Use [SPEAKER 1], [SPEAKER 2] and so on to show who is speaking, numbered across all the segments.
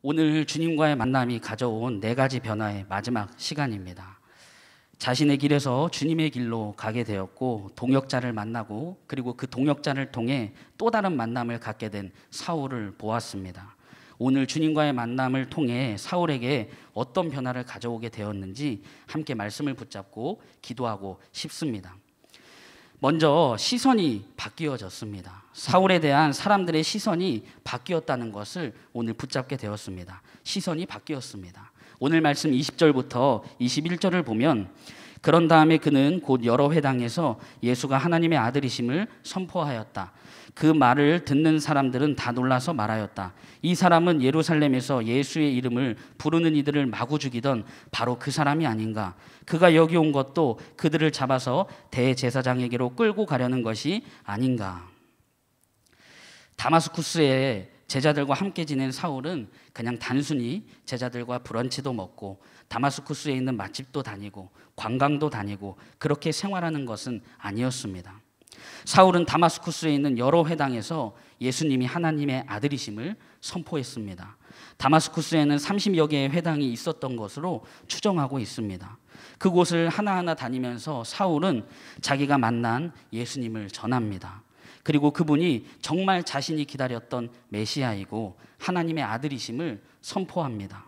[SPEAKER 1] 오늘 주님과의 만남이 가져온 4가지 변화의 마지막 시간입니다. 자신의 길에서 주님의 길로 가게 되었고 동역자를 만나고 그리고 그 동역자를 통해 또 다른 만남을 갖게 된 사울을 보았습니다. 오늘 주님과의 만남을 통해 사울에게 어떤 변화를 가져오게 되었는지 함께 말씀을 붙잡고 기도하고 싶습니다. 먼저 시선이 바뀌어졌습니다. 사울에 대한 사람들의 시선이 바뀌었다는 것을 오늘 붙잡게 되었습니다. 시선이 바뀌었습니다. 오늘 말씀 20절부터 21절을 보면 그런 다음에 그는 곧 여러 회당에서 예수가 하나님의 아들이심을 선포하였다. 그 말을 듣는 사람들은 다 놀라서 말하였다. 이 사람은 예루살렘에서 예수의 이름을 부르는 이들을 마구 죽이던 바로 그 사람이 아닌가. 그가 여기 온 것도 그들을 잡아서 대제사장에게로 끌고 가려는 것이 아닌가. 다마스쿠스에 제자들과 함께 지낸 사울은 그냥 단순히 제자들과 브런치도 먹고 다마스쿠스에 있는 맛집도 다니고 관광도 다니고 그렇게 생활하는 것은 아니었습니다. 사울은 다마스쿠스에 있는 여러 회당에서 예수님이 하나님의 아들이심을 선포했습니다. 다마스쿠스에는 30여 개의 회당이 있었던 것으로 추정하고 있습니다. 그곳을 하나하나 다니면서 사울은 자기가 만난 예수님을 전합니다. 그리고 그분이 정말 자신이 기다렸던 메시아이고 하나님의 아들이심을 선포합니다.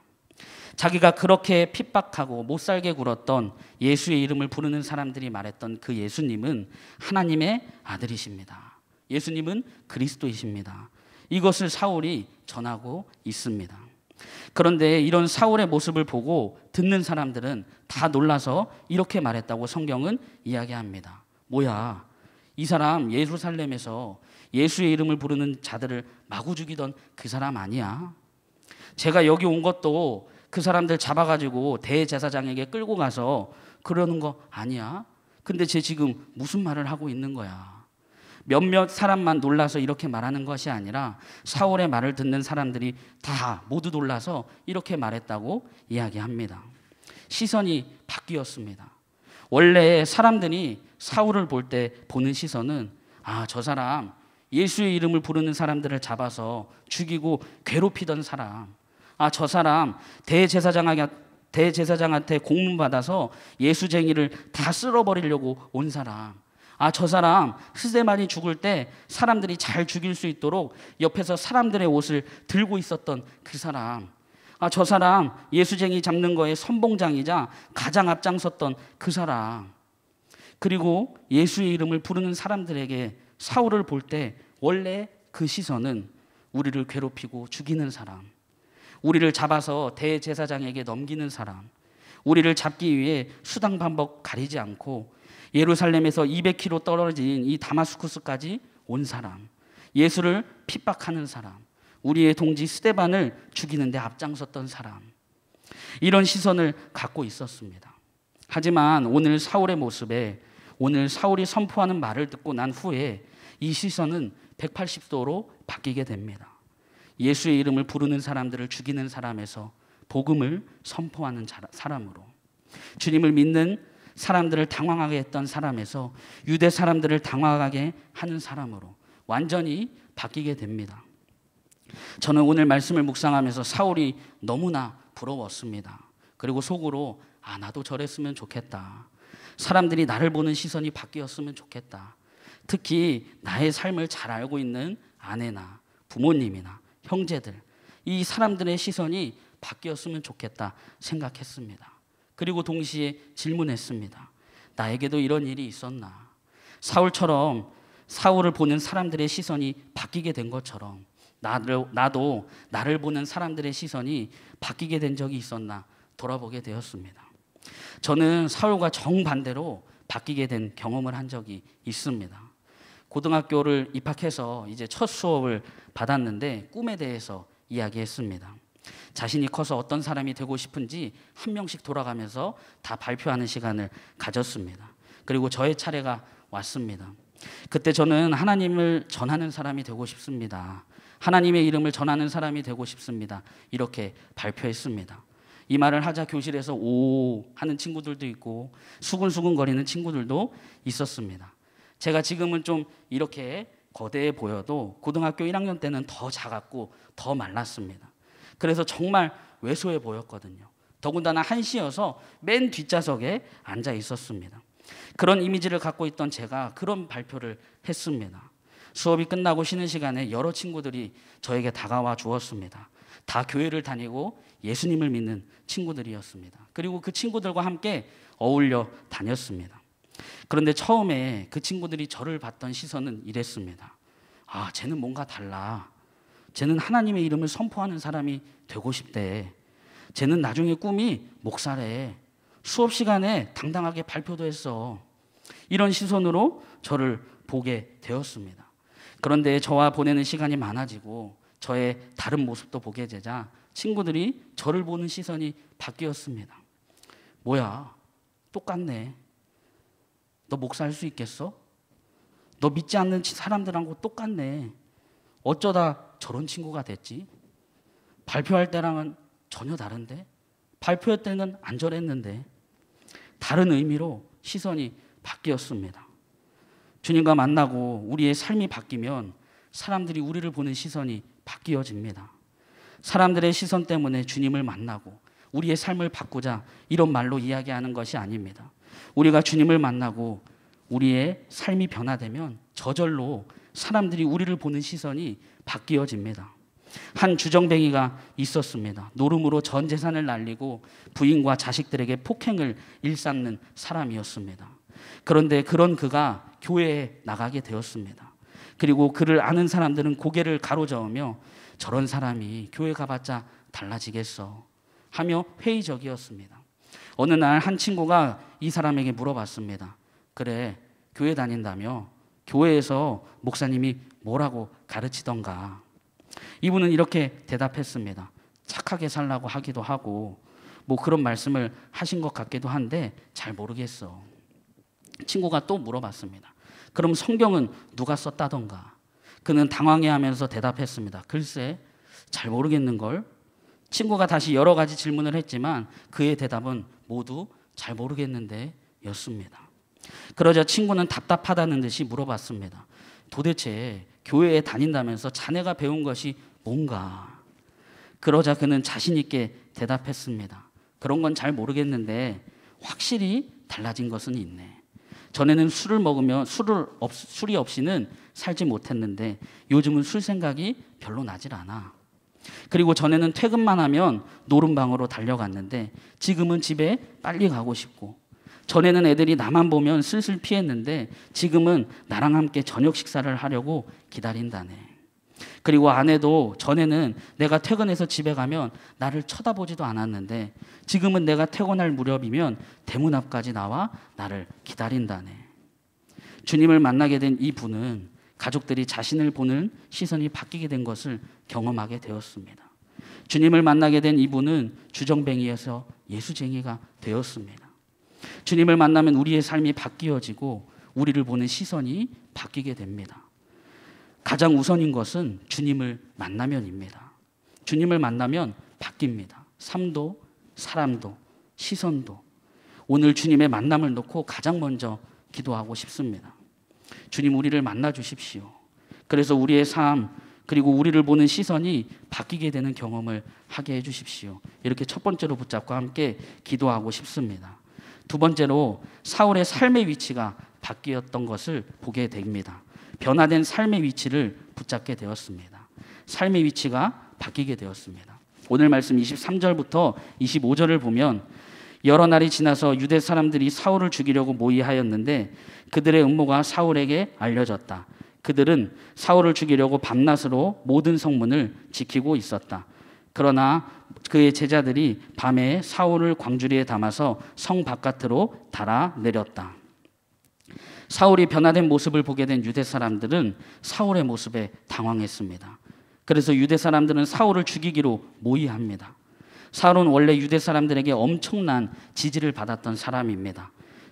[SPEAKER 1] 자기가 그렇게 핍박하고 못살게 굴었던 예수의 이름을 부르는 사람들이 말했던 그 예수님은 하나님의 아들이십니다. 예수님은 그리스도이십니다. 이것을 사울이 전하고 있습니다. 그런데 이런 사울의 모습을 보고 듣는 사람들은 다 놀라서 이렇게 말했다고 성경은 이야기합니다. 뭐야, 이 사람 예루살렘에서 예수의 이름을 부르는 자들을 마구 죽이던 그 사람 아니야? 제가 여기 온 것도 그 사람들 잡아가지고 대제사장에게 끌고 가서 그러는 거 아니야? 근데 쟤 지금 무슨 말을 하고 있는 거야? 몇몇 사람만 놀라서 이렇게 말하는 것이 아니라 사울의 말을 듣는 사람들이 다 모두 놀라서 이렇게 말했다고 이야기합니다. 시선이 바뀌었습니다. 원래 사람들이 사울을 볼 때 보는 시선은 저 사람 예수의 이름을 부르는 사람들을 잡아서 죽이고 괴롭히던 사람, 저 사람 대제사장한테 공문 받아서 예수쟁이를 다 쓸어버리려고 온 사람, 저 사람 스데반이 죽을 때 사람들이 잘 죽일 수 있도록 옆에서 사람들의 옷을 들고 있었던 그 사람, 저 사람 예수쟁이 잡는 거에 선봉장이자 가장 앞장섰던 그 사람. 그리고 예수의 이름을 부르는 사람들에게 사울을 볼 때 원래 그 시선은 우리를 괴롭히고 죽이는 사람, 우리를 잡아서 대제사장에게 넘기는 사람, 우리를 잡기 위해 수당 방법 가리지 않고 예루살렘에서 200km 떨어진 이 다마스쿠스까지 온 사람, 예수를 핍박하는 사람, 우리의 동지 스데반을 죽이는 데 앞장섰던 사람, 이런 시선을 갖고 있었습니다. 하지만 오늘 사울의 모습에, 오늘 사울이 선포하는 말을 듣고 난 후에 이 시선은 180도로 바뀌게 됩니다. 예수의 이름을 부르는 사람들을 죽이는 사람에서 복음을 선포하는 사람으로, 주님을 믿는 사람들을 당황하게 했던 사람에서 유대 사람들을 당황하게 하는 사람으로 완전히 바뀌게 됩니다. 저는 오늘 말씀을 묵상하면서 사울이 너무나 부러웠습니다. 그리고 속으로 나도 저랬으면 좋겠다. 사람들이 나를 보는 시선이 바뀌었으면 좋겠다. 특히 나의 삶을 잘 알고 있는 아내나 부모님이나 형제들, 이 사람들의 시선이 바뀌었으면 좋겠다 생각했습니다. 그리고 동시에 질문했습니다. 나에게도 이런 일이 있었나? 사울처럼 사울을 보는 사람들의 시선이 바뀌게 된 것처럼 나도 나를 보는 사람들의 시선이 바뀌게 된 적이 있었나 돌아보게 되었습니다. 저는 사울과 정반대로 바뀌게 된 경험을 한 적이 있습니다. 고등학교를 입학해서 이제 첫 수업을 받았는데 꿈에 대해서 이야기했습니다. 자신이 커서 어떤 사람이 되고 싶은지 한 명씩 돌아가면서 다 발표하는 시간을 가졌습니다. 그리고 저의 차례가 왔습니다. 그때 저는 하나님을 전하는 사람이 되고 싶습니다. 하나님의 이름을 전하는 사람이 되고 싶습니다. 이렇게 발표했습니다. 이 말을 하자 교실에서 오 하는 친구들도 있고 수근수근거리는 친구들도 있었습니다. 제가 지금은 좀 이렇게 거대해 보여도 고등학교 1학년 때는 더 작았고 더 말랐습니다. 그래서 정말 왜소해 보였거든요. 더군다나 한시여서 맨 뒷좌석에 앉아 있었습니다. 그런 이미지를 갖고 있던 제가 그런 발표를 했습니다. 수업이 끝나고 쉬는 시간에 여러 친구들이 저에게 다가와 주었습니다. 다 교회를 다니고 예수님을 믿는 친구들이었습니다. 그리고 그 친구들과 함께 어울려 다녔습니다. 그런데 처음에 그 친구들이 저를 봤던 시선은 이랬습니다. 아, 쟤는 뭔가 달라. 쟤는 하나님의 이름을 선포하는 사람이 되고 싶대. 쟤는 나중에 꿈이 목사래. 수업 시간에 당당하게 발표도 했어. 이런 시선으로 저를 보게 되었습니다. 그런데 저와 보내는 시간이 많아지고 저의 다른 모습도 보게 되자 친구들이 저를 보는 시선이 바뀌었습니다. 뭐야, 똑같네. 너 목사할 수 있겠어? 너 믿지 않는 사람들하고 똑같네. 어쩌다 저런 친구가 됐지? 발표할 때랑은 전혀 다른데? 발표할 때는 안 저랬는데? 다른 의미로 시선이 바뀌었습니다. 주님과 만나고 우리의 삶이 바뀌면 사람들이 우리를 보는 시선이 바뀌어집니다. 사람들의 시선 때문에 주님을 만나고 우리의 삶을 바꾸자 이런 말로 이야기하는 것이 아닙니다. 우리가 주님을 만나고 우리의 삶이 변화되면 저절로 사람들이 우리를 보는 시선이 바뀌어집니다. 한 주정뱅이가 있었습니다. 노름으로 전 재산을 날리고 부인과 자식들에게 폭행을 일삼는 사람이었습니다. 그런데 그런 그가 교회에 나가게 되었습니다. 그리고 그를 아는 사람들은 고개를 가로저으며 저런 사람이 교회 가봤자 달라지겠어 하며 회의적이었습니다. 어느 날 한 친구가 이 사람에게 물어봤습니다. 그래, 교회 다닌다며? 교회에서 목사님이 뭐라고 가르치던가? 이분은 이렇게 대답했습니다. 착하게 살라고 하기도 하고 뭐 그런 말씀을 하신 것 같기도 한데 잘 모르겠어. 친구가 또 물어봤습니다. 그럼 성경은 누가 썼다던가? 그는 당황해하면서 대답했습니다. 글쎄, 잘 모르겠는걸. 친구가 다시 여러 가지 질문을 했지만 그의 대답은 모두 잘 모르겠는데 였습니다. 그러자 친구는 답답하다는 듯이 물어봤습니다. 도대체 교회에 다닌다면서 자네가 배운 것이 뭔가? 그러자 그는 자신 있게 대답했습니다. 그런 건 잘 모르겠는데 확실히 달라진 것은 있네. 전에는 술을 먹으면 술이 없이는 살지 못했는데 요즘은 술 생각이 별로 나질 않아. 그리고 전에는 퇴근만 하면 노름방으로 달려갔는데 지금은 집에 빨리 가고 싶고, 전에는 애들이 나만 보면 슬슬 피했는데 지금은 나랑 함께 저녁 식사를 하려고 기다린다네. 그리고 아내도 전에는 내가 퇴근해서 집에 가면 나를 쳐다보지도 않았는데 지금은 내가 퇴근할 무렵이면 대문 앞까지 나와 나를 기다린다네. 주님을 만나게 된 이 분은 가족들이 자신을 보는 시선이 바뀌게 된 것을 경험하게 되었습니다. 주님을 만나게 된 이분은 주정뱅이에서 예수쟁이가 되었습니다. 주님을 만나면 우리의 삶이 바뀌어지고 우리를 보는 시선이 바뀌게 됩니다. 가장 우선인 것은 주님을 만나면입니다. 주님을 만나면 바뀝니다. 삶도, 사람도, 시선도. 오늘 주님의 만남을 놓고 가장 먼저 기도하고 싶습니다. 주님, 우리를 만나 주십시오. 그래서 우리의 삶 그리고 우리를 보는 시선이 바뀌게 되는 경험을 하게 해 주십시오. 이렇게 첫 번째로 붙잡고 함께 기도하고 싶습니다. 두 번째로 사울의 삶의 위치가 바뀌었던 것을 보게 됩니다. 변화된 삶의 위치를 붙잡게 되었습니다. 삶의 위치가 바뀌게 되었습니다. 오늘 말씀 23절부터 25절을 보면 여러 날이 지나서 유대 사람들이 사울을 죽이려고 모의하였는데 그들의 음모가 사울에게 알려졌다. 그들은 사울을 죽이려고 밤낮으로 모든 성문을 지키고 있었다. 그러나 그의 제자들이 밤에 사울을 광주리에 담아서 성 바깥으로 달아내렸다. 사울이 변화된 모습을 보게 된 유대 사람들은 사울의 모습에 당황했습니다. 그래서 유대 사람들은 사울을 죽이기로 모의합니다. 사울은 원래 유대 사람들에게 엄청난 지지를 받았던 사람입니다.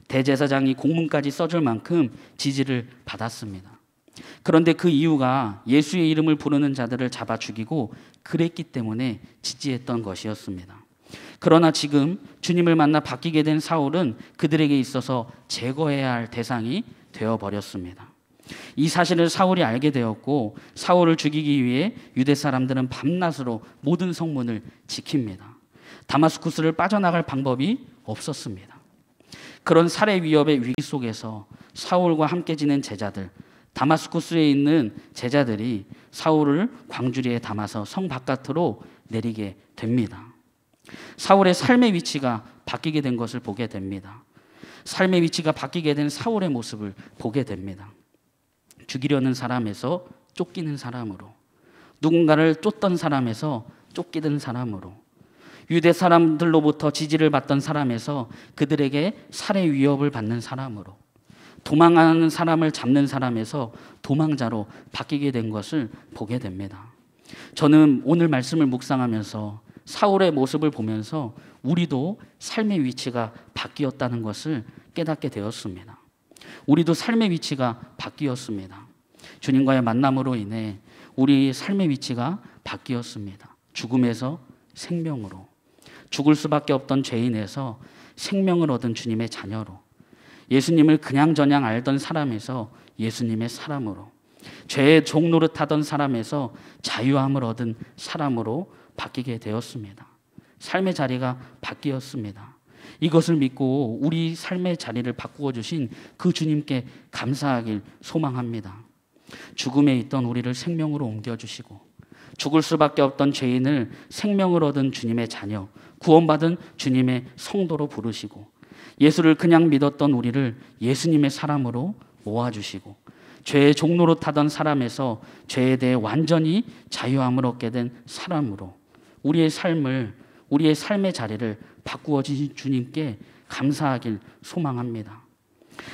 [SPEAKER 1] 대제사장이 공문까지 써줄 만큼 지지를 받았습니다. 그런데 그 이유가 예수의 이름을 부르는 자들을 잡아 죽이고 그랬기 때문에 지지했던 것이었습니다. 그러나 지금 주님을 만나 바뀌게 된 사울은 그들에게 있어서 제거해야 할 대상이 되어버렸습니다. 이 사실을 사울이 알게 되었고 사울을 죽이기 위해 유대 사람들은 밤낮으로 모든 성문을 지킵니다. 다마스쿠스를 빠져나갈 방법이 없었습니다. 그런 살해 위협의 위기 속에서 사울과 함께 지낸 제자들, 다마스쿠스에 있는 제자들이 사울을 광주리에 담아서 성 바깥으로 내리게 됩니다. 사울의 삶의 위치가 바뀌게 된 것을 보게 됩니다. 삶의 위치가 바뀌게 된 사울의 모습을 보게 됩니다. 죽이려는 사람에서 쫓기는 사람으로, 누군가를 쫓던 사람에서 쫓기는 사람으로, 유대 사람들로부터 지지를 받던 사람에서 그들에게 살해 위협을 받는 사람으로, 도망하는 사람을 잡는 사람에서 도망자로 바뀌게 된 것을 보게 됩니다. 저는 오늘 말씀을 묵상하면서 사울의 모습을 보면서 우리도 삶의 위치가 바뀌었다는 것을 깨닫게 되었습니다. 우리도 삶의 위치가 바뀌었습니다. 주님과의 만남으로 인해 우리 삶의 위치가 바뀌었습니다. 죽음에서 생명으로, 죽을 수밖에 없던 죄인에서 생명을 얻은 주님의 자녀로, 예수님을 그냥저냥 알던 사람에서 예수님의 사람으로, 죄의 종 노릇하던 사람에서 자유함을 얻은 사람으로 바뀌게 되었습니다. 삶의 자리가 바뀌었습니다. 이것을 믿고 우리 삶의 자리를 바꾸어 주신 그 주님께 감사하길 소망합니다. 죽음에 있던 우리를 생명으로 옮겨주시고 죽을 수밖에 없던 죄인을 생명을 얻은 주님의 자녀, 구원받은 주님의 성도로 부르시고 예수를 그냥 믿었던 우리를 예수님의 사람으로 모아주시고 죄의 종로로 타던 사람에서 죄에 대해 완전히 자유함을 얻게 된 사람으로 우리의 삶의 자리를 바꾸어 주신 주님께 감사하길 소망합니다.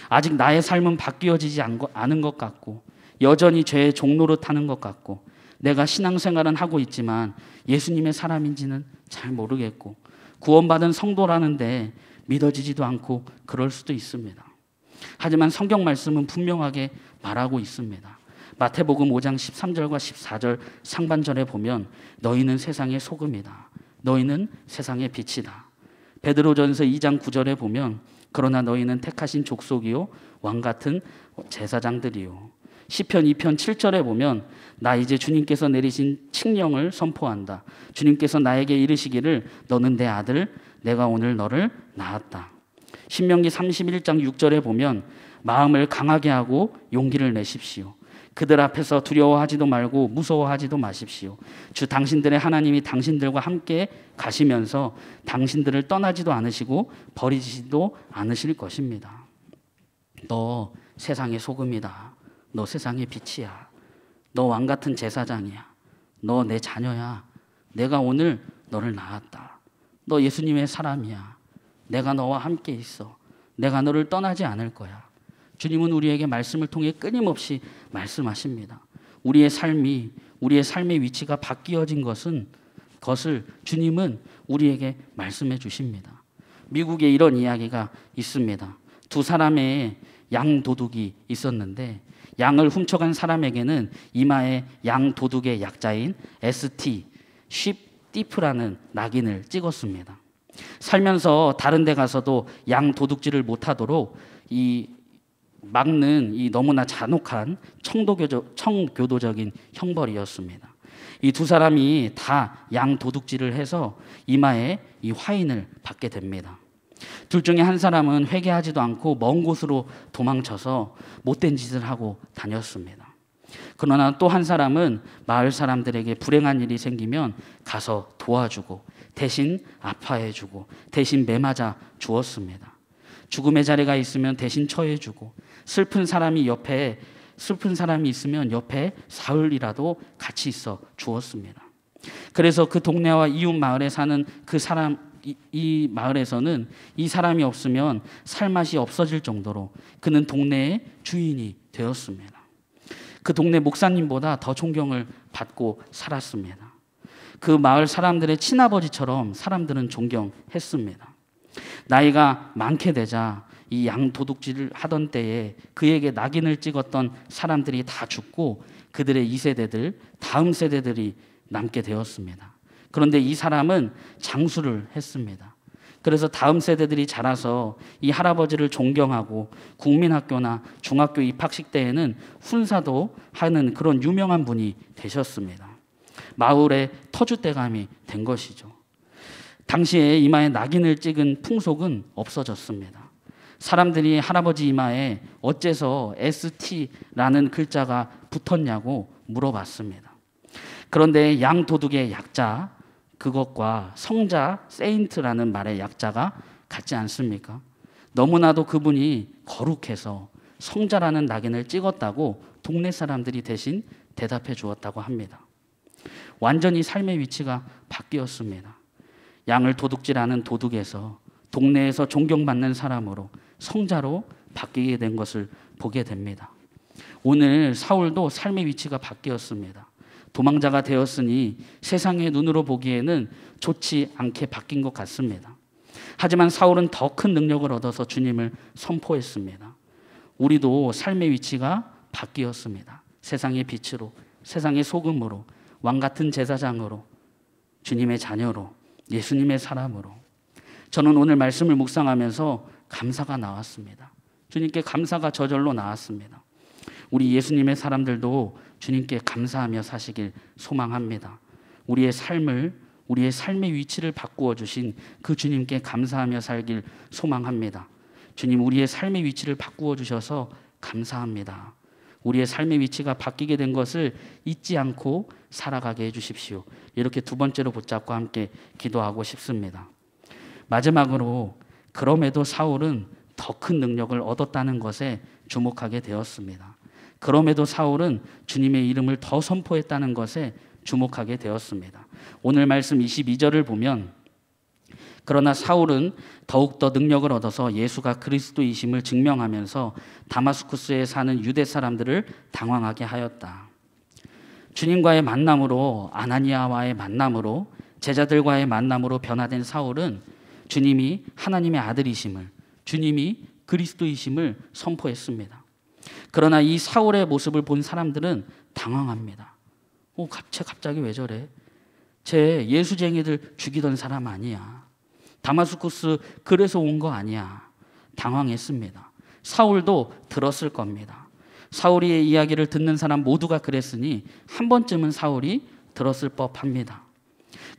[SPEAKER 1] 아직 나의 삶은 바뀌어지지 않은 것 같고 여전히 죄의 종로로 타는 것 같고 내가 신앙생활은 하고 있지만 예수님의 사람인지는 잘 모르겠고 구원받은 성도라는데 믿어지지도 않고 그럴 수도 있습니다. 하지만 성경 말씀은 분명하게 말하고 있습니다. 마태복음 5장 13절과 14절 상반절에 보면 너희는 세상의 소금이다. 너희는 세상의 빛이다. 베드로전서 2장 9절에 보면 그러나 너희는 택하신 족속이요 왕같은 제사장들이요. 시편 2편 7절에 보면 나 이제 주님께서 내리신 칙령을 선포한다. 주님께서 나에게 이르시기를 너는 내 아들 내가 오늘 너를 낳았다. 신명기 31장 6절에 보면 마음을 강하게 하고 용기를 내십시오. 그들 앞에서 두려워하지도 말고 무서워하지도 마십시오. 주 당신들의 하나님이 당신들과 함께 가시면서 당신들을 떠나지도 않으시고 버리지도 않으실 것입니다. 너 세상의 소금이다. 너 세상의 빛이야. 너 왕같은 제사장이야. 너 내 자녀야. 내가 오늘 너를 낳았다. 너 예수님의 사람이야. 내가 너와 함께 있어. 내가 너를 떠나지 않을 거야. 주님은 우리에게 말씀을 통해 끊임없이 말씀하십니다. 우리의 삶의 위치가 바뀌어진 것을 주님은 우리에게 말씀해 주십니다. 미국에 이런 이야기가 있습니다. 두 사람의 양 도둑이 있었는데 양을 훔쳐간 사람에게는 이마에 양 도둑의 약자인 ST, 쉽디프라는 낙인을 찍었습니다. 살면서 다른 데 가서도 양 도둑질을 못하도록 막는 이 너무나 잔혹한 청교도적인 형벌이었습니다. 이 두 사람이 다 양 도둑질을 해서 이마에 이 화인을 받게 됩니다. 둘 중에 한 사람은 회개하지도 않고 먼 곳으로 도망쳐서 못된 짓을 하고 다녔습니다. 그러나 또 한 사람은 마을 사람들에게 불행한 일이 생기면 가서 도와주고 대신 아파해주고 대신 매맞아 주었습니다. 죽음의 자리가 있으면 대신 처해주고 슬픈 사람이 있으면 옆에 사흘이라도 같이 있어 주었습니다. 그래서 그 동네와 이웃 마을에 사는 그 사람, 이 마을에서는 이 사람이 없으면 살맛이 없어질 정도로 그는 동네의 주인이 되었습니다. 그 동네 목사님보다 더 존경을 받고 살았습니다. 그 마을 사람들의 친아버지처럼 사람들은 존경했습니다. 나이가 많게 되자 이 양 도둑질을 하던 때에 그에게 낙인을 찍었던 사람들이 다 죽고 그들의 2세대들, 다음 세대들이 남게 되었습니다. 그런데 이 사람은 장수를 했습니다. 그래서 다음 세대들이 자라서 이 할아버지를 존경하고 국민학교나 중학교 입학식 때에는 훈사도 하는 그런 유명한 분이 되셨습니다. 마을의 터줏대감이 된 것이죠. 당시에 이마에 낙인을 찍은 풍속은 없어졌습니다. 사람들이 할아버지 이마에 어째서 ST라는 글자가 붙었냐고 물어봤습니다. 그런데 양도둑의 약자, 그것과 성자, 세인트라는 말의 약자가 같지 않습니까? 너무나도 그분이 거룩해서 성자라는 낙인을 찍었다고 동네 사람들이 대신 대답해 주었다고 합니다. 완전히 삶의 위치가 바뀌었습니다. 양을 도둑질하는 도둑에서 동네에서 존경받는 사람으로 성자로 바뀌게 된 것을 보게 됩니다. 오늘 사울도 삶의 위치가 바뀌었습니다. 도망자가 되었으니 세상의 눈으로 보기에는 좋지 않게 바뀐 것 같습니다. 하지만 사울은 더 큰 능력을 얻어서 주님을 선포했습니다. 우리도 삶의 위치가 바뀌었습니다. 세상의 빛으로, 세상의 소금으로, 왕같은 제사장으로, 주님의 자녀로, 예수님의 사람으로. 저는 오늘 말씀을 묵상하면서 감사가 나왔습니다. 주님께 감사가 저절로 나왔습니다. 우리 예수님의 사람들도 주님께 감사하며 사시길 소망합니다. 우리의 삶의 위치를 바꾸어 주신 그 주님께 감사하며 살길 소망합니다. 주님, 우리의 삶의 위치를 바꾸어 주셔서 감사합니다. 우리의 삶의 위치가 바뀌게 된 것을 잊지 않고 살아가게 해주십시오. 이렇게 두 번째로 붙잡고 함께 기도하고 싶습니다. 마지막으로, 그럼에도 사울은 더 큰 능력을 얻었다는 것에 주목하게 되었습니다. 그럼에도 사울은 주님의 이름을 더 선포했다는 것에 주목하게 되었습니다. 오늘 말씀 22절을 보면, 그러나 사울은 더욱더 능력을 얻어서 예수가 그리스도이심을 증명하면서 다마스쿠스에 사는 유대 사람들을 당황하게 하였다. 주님과의 만남으로, 아나니아와의 만남으로, 제자들과의 만남으로 변화된 사울은 주님이 하나님의 아들이심을, 주님이 그리스도이심을 선포했습니다. 그러나 이 사울의 모습을 본 사람들은 당황합니다. 갑자기 왜 저래? 쟤 예수쟁이들 죽이던 사람 아니야. 다마스쿠스 그래서 온 거 아니야. 당황했습니다. 사울도 들었을 겁니다. 사울의 이야기를 듣는 사람 모두가 그랬으니 한 번쯤은 사울이 들었을 법합니다.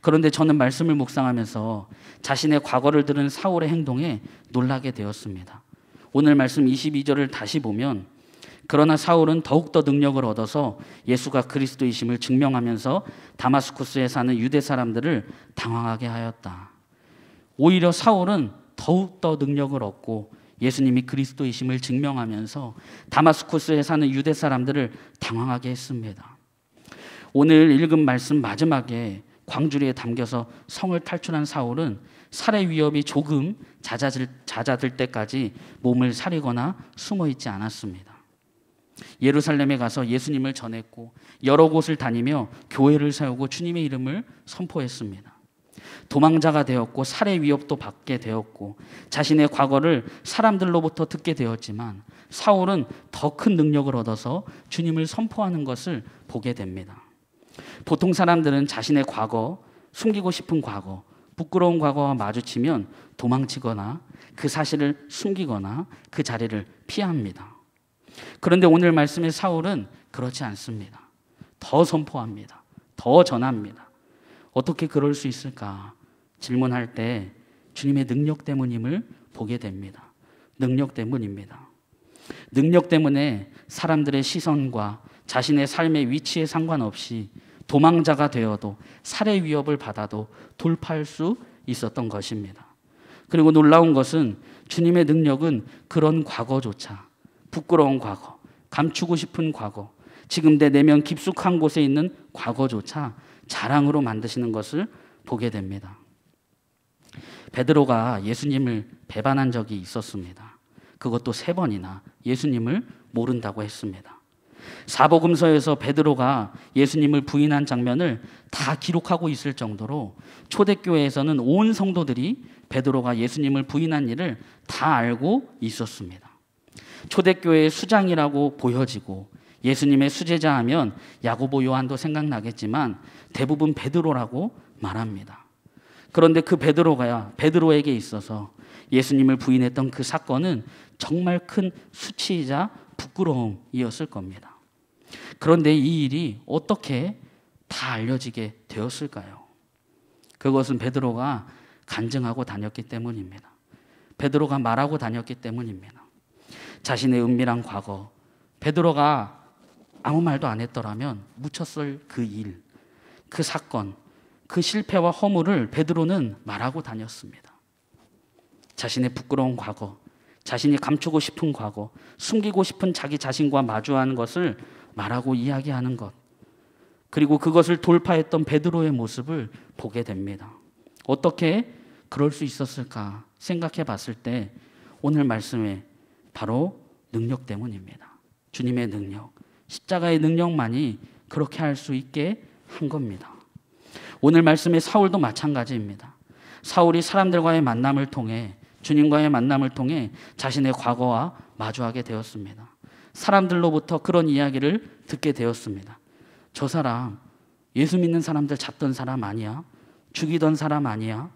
[SPEAKER 1] 그런데 저는 말씀을 묵상하면서 자신의 과거를 들은 사울의 행동에 놀라게 되었습니다. 오늘 말씀 22절을 다시 보면, 그러나 사울은 더욱더 능력을 얻어서 예수가 그리스도이심을 증명하면서 다마스쿠스에 사는 유대 사람들을 당황하게 하였다. 오히려 사울은 더욱더 능력을 얻고 예수님이 그리스도이심을 증명하면서 다마스쿠스에 사는 유대 사람들을 당황하게 했습니다. 오늘 읽은 말씀 마지막에 광주리에 담겨서 성을 탈출한 사울은 살해 위협이 조금 잦아들 때까지 몸을 사리거나 숨어 있지 않았습니다. 예루살렘에 가서 예수님을 전했고 여러 곳을 다니며 교회를 세우고 주님의 이름을 선포했습니다. 도망자가 되었고 살해 위협도 받게 되었고 자신의 과거를 사람들로부터 듣게 되었지만 사울은 더 큰 능력을 얻어서 주님을 선포하는 것을 보게 됩니다. 보통 사람들은 자신의 과거, 숨기고 싶은 과거, 부끄러운 과거와 마주치면 도망치거나 그 사실을 숨기거나 그 자리를 피합니다. 그런데 오늘 말씀의 사울은 그렇지 않습니다. 더 선포합니다. 더 전합니다. 어떻게 그럴 수 있을까? 질문할 때 주님의 능력 때문임을 보게 됩니다. 능력 때문입니다. 능력 때문에 사람들의 시선과 자신의 삶의 위치에 상관없이 도망자가 되어도 살해 위협을 받아도 돌파할 수 있었던 것입니다. 그리고 놀라운 것은 주님의 능력은 그런 과거조차, 부끄러운 과거, 감추고 싶은 과거, 지금 내 내면 깊숙한 곳에 있는 과거조차 자랑으로 만드시는 것을 보게 됩니다. 베드로가 예수님을 배반한 적이 있었습니다. 그것도 3번이나 예수님을 모른다고 했습니다. 사복음서에서 베드로가 예수님을 부인한 장면을 다 기록하고 있을 정도로 초대교회에서는 온 성도들이 베드로가 예수님을 부인한 일을 다 알고 있었습니다. 초대교회의 수장이라고 보여지고 예수님의 수제자 하면 야고보 요한도 생각나겠지만 대부분 베드로라고 말합니다. 그런데 그 베드로에게 있어서 예수님을 부인했던 그 사건은 정말 큰 수치이자 부끄러움이었을 겁니다. 그런데 이 일이 어떻게 다 알려지게 되었을까요? 그것은 베드로가 간증하고 다녔기 때문입니다. 베드로가 말하고 다녔기 때문입니다. 자신의 은밀한 과거, 베드로가 아무 말도 안 했더라면 묻혔을 그 일, 그 사건, 그 실패와 허물을 베드로는 말하고 다녔습니다. 자신의 부끄러운 과거, 자신이 감추고 싶은 과거, 숨기고 싶은 자기 자신과 마주하는 것을 말하고 이야기하는 것, 그리고 그것을 돌파했던 베드로의 모습을 보게 됩니다. 어떻게 그럴 수 있었을까 생각해 봤을 때 오늘 말씀에 바로 능력 때문입니다. 주님의 능력, 십자가의 능력만이 그렇게 할 수 있게 한 겁니다. 오늘 말씀의 사울도 마찬가지입니다. 사울이 사람들과의 만남을 통해, 주님과의 만남을 통해 자신의 과거와 마주하게 되었습니다. 사람들로부터 그런 이야기를 듣게 되었습니다. 저 사람 예수 믿는 사람들 잡던 사람 아니야? 죽이던 사람 아니야?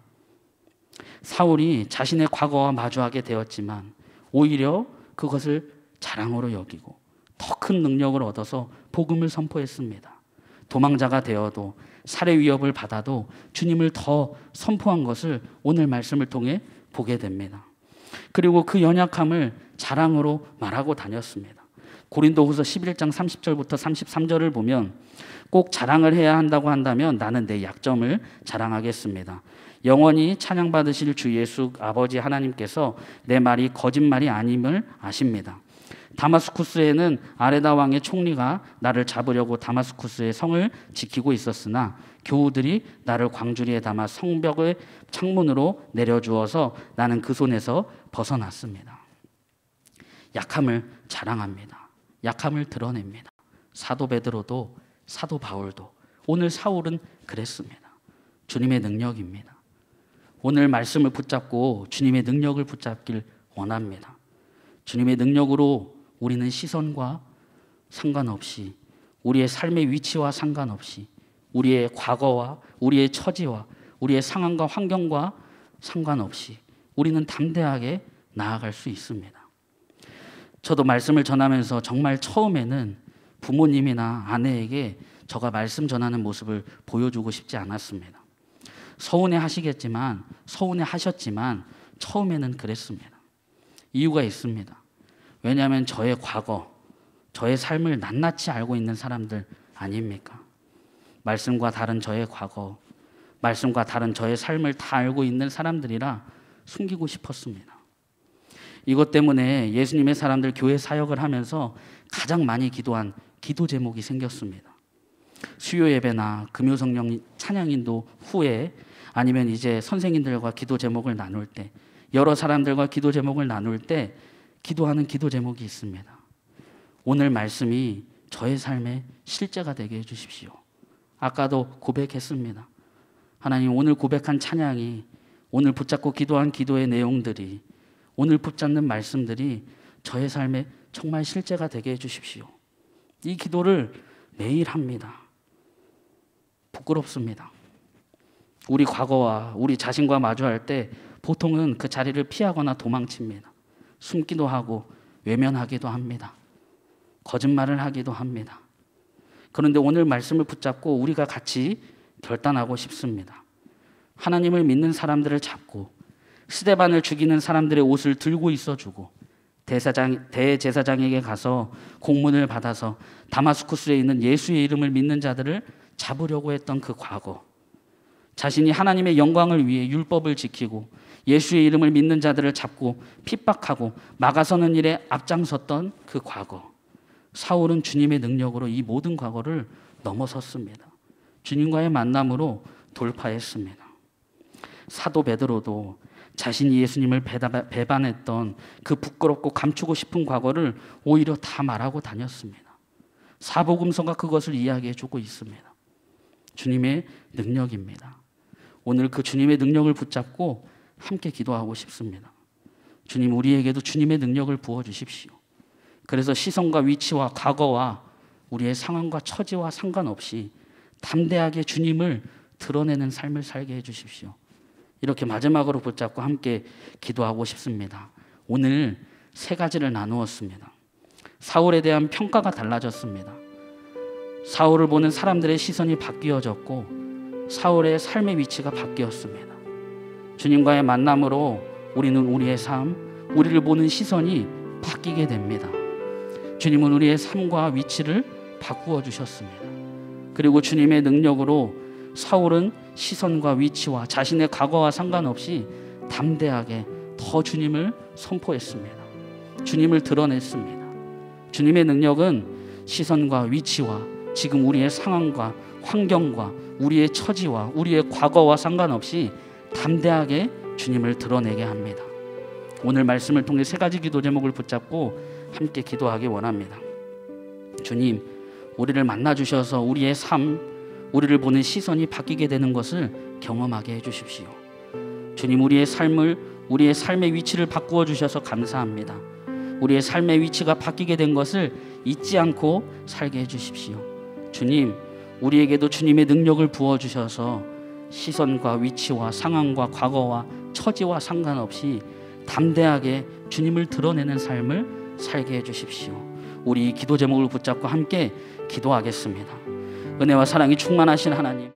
[SPEAKER 1] 사울이 자신의 과거와 마주하게 되었지만 오히려 그것을 자랑으로 여기고 더 큰 능력을 얻어서 복음을 선포했습니다. 도망자가 되어도 살해 위협을 받아도 주님을 더 선포한 것을 오늘 말씀을 통해 보게 됩니다. 그리고 그 연약함을 자랑으로 말하고 다녔습니다. 고린도후서 11장 30절부터 33절을 보면 꼭 자랑을 해야 한다고 한다면 나는 내 약점을 자랑하겠습니다. 영원히 찬양받으실 주 예수 아버지 하나님께서 내 말이 거짓말이 아님을 아십니다. 다마스쿠스에는 아레다 왕의 총리가 나를 잡으려고 다마스쿠스의 성을 지키고 있었으나 교우들이 나를 광주리에 담아 성벽의 창문으로 내려주어서 나는 그 손에서 벗어났습니다. 약함을 자랑합니다. 약함을 드러냅니다. 사도 베드로도 사도 바울도 오늘 사울은 그랬습니다. 주님의 능력입니다. 오늘 말씀을 붙잡고 주님의 능력을 붙잡길 원합니다. 주님의 능력으로 우리는 시선과 상관없이, 우리의 삶의 위치와 상관없이, 우리의 과거와 우리의 처지와 우리의 상황과 환경과 상관없이 우리는 담대하게 나아갈 수 있습니다. 저도 말씀을 전하면서 정말 처음에는 부모님이나 아내에게 저가 말씀 전하는 모습을 보여주고 싶지 않았습니다. 서운해 하셨지만 처음에는 그랬습니다. 이유가 있습니다. 왜냐하면 저의 과거, 저의 삶을 낱낱이 알고 있는 사람들 아닙니까? 말씀과 다른 저의 과거, 말씀과 다른 저의 삶을 다 알고 있는 사람들이라 숨기고 싶었습니다. 이것 때문에 예수님의 사람들 교회 사역을 하면서 가장 많이 기도한 기도 제목이 생겼습니다. 수요 예배나 금요 성령 찬양 인도 후에 아니면 이제 선생님들과 기도 제목을 나눌 때, 여러 사람들과 기도 제목을 나눌 때 기도하는 기도 제목이 있습니다. 오늘 말씀이 저의 삶의 실제가 되게 해주십시오. 아까도 고백했습니다. 하나님, 오늘 고백한 찬양이, 오늘 붙잡고 기도한 기도의 내용들이, 오늘 붙잡는 말씀들이 저의 삶에 정말 실제가 되게 해주십시오. 이 기도를 매일 합니다. 부끄럽습니다. 우리 과거와 우리 자신과 마주할 때 보통은 그 자리를 피하거나 도망칩니다. 숨기도 하고 외면하기도 합니다. 거짓말을 하기도 합니다. 그런데 오늘 말씀을 붙잡고 우리가 같이 결단하고 싶습니다. 하나님을 믿는 사람들을 잡고 스데반을 죽이는 사람들의 옷을 들고 있어주고 대제사장에게 가서 공문을 받아서 다마스쿠스에 있는 예수의 이름을 믿는 자들을 잡으려고 했던 그 과거, 자신이 하나님의 영광을 위해 율법을 지키고 예수의 이름을 믿는 자들을 잡고 핍박하고 막아서는 일에 앞장섰던 그 과거, 사울은 주님의 능력으로 이 모든 과거를 넘어섰습니다. 주님과의 만남으로 돌파했습니다. 사도 베드로도 자신이 예수님을 배반했던 그 부끄럽고 감추고 싶은 과거를 오히려 다 말하고 다녔습니다. 사복음서가 그것을 이야기해주고 있습니다. 주님의 능력입니다. 오늘 그 주님의 능력을 붙잡고 함께 기도하고 싶습니다. 주님, 우리에게도 주님의 능력을 부어주십시오. 그래서 시선과 위치와 과거와 우리의 상황과 처지와 상관없이 담대하게 주님을 드러내는 삶을 살게 해주십시오. 이렇게 마지막으로 붙잡고 함께 기도하고 싶습니다. 오늘 세 가지를 나누었습니다. 사울에 대한 평가가 달라졌습니다. 사울을 보는 사람들의 시선이 바뀌어졌고 사울의 삶의 위치가 바뀌었습니다. 주님과의 만남으로 우리는 우리의 삶, 우리를 보는 시선이 바뀌게 됩니다. 주님은 우리의 삶과 위치를 바꾸어 주셨습니다. 그리고 주님의 능력으로 사울은 시선과 위치와 자신의 과거와 상관없이 담대하게 더 주님을 선포했습니다. 주님을 드러냈습니다. 주님의 능력은 시선과 위치와 지금 우리의 상황과 환경과 우리의 처지와 우리의 과거와 상관없이 담대하게 주님을 드러내게 합니다. 오늘 말씀을 통해 세 가지 기도 제목을 붙잡고 함께 기도하기 원합니다. 주님, 우리를 만나 주셔서 우리의 삶, 우리를 보는 시선이 바뀌게 되는 것을 경험하게 해주십시오. 주님, 우리의 삶의 위치를 바꾸어 주셔서 감사합니다. 우리의 삶의 위치가 바뀌게 된 것을 잊지 않고 살게 해주십시오. 주님, 우리에게도 주님의 능력을 부어주셔서 시선과 위치와 상황과 과거와 처지와 상관없이 담대하게 주님을 드러내는 삶을 살게 해주십시오. 우리 기도 제목을 붙잡고 함께 기도하겠습니다. 은혜와 사랑이 충만하신 하나님,